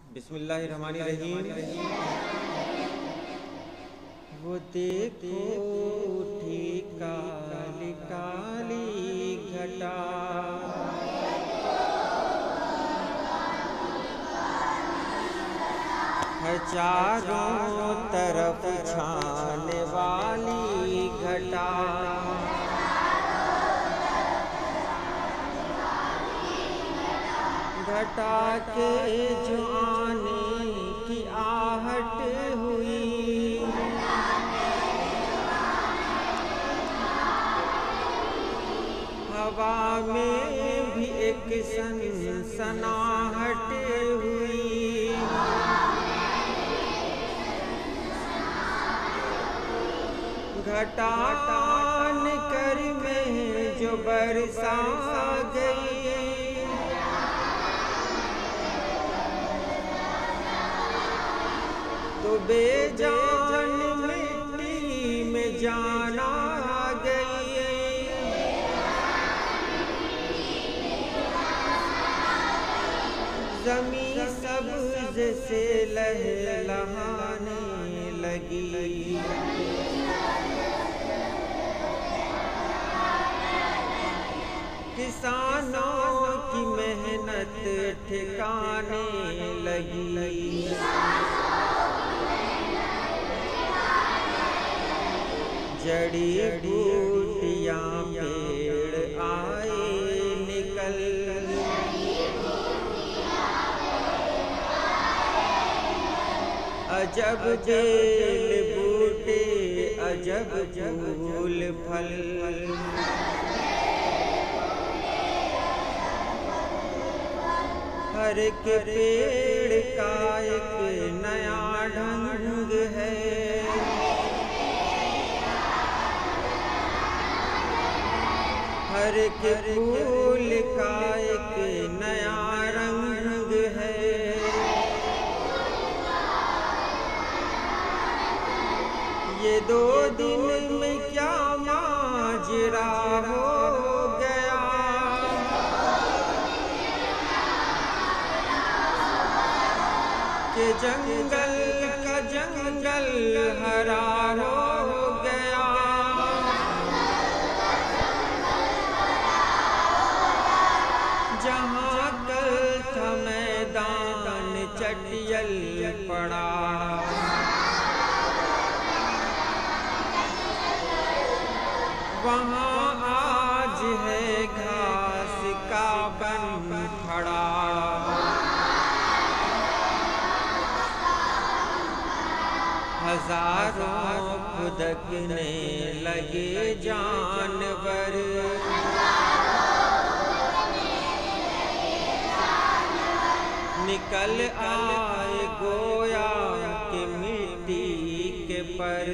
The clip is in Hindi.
बिस्मिल्लाहिर्रहमानिर्रहीम। वो देखो उठी काली काली घटा, है चारों तरफ छाने वाली घटा। घटा के जो आने की आहट हुई, हवा में भी एक सनसनाहट हुई। घटा तान कर में जो बरसा गई, तो बेजान मिट्टी में जान आ गई। ज़मीं सब्ज़ से लहलहाने लगी, किसानों की मेहनत ठिकाने लगी। जड़ी बूटियां पेड़ आए निकल, अजब बेल बूटे अजब फूल फल। हर एक पेड़ का एक नया ढंग है, हर एक फूल का एक नया रंग है। ये 2 दिन में क्या माजरा हो गया, कि जंगल का जंगल हरा हो गया। जहाँ कल था मैदान चटियल पड़ा, वहाँ आज है घास का बन खड़ा। हजारों खुदकने लगे जानवर, निकल आए गोया के मिट्टी के पर।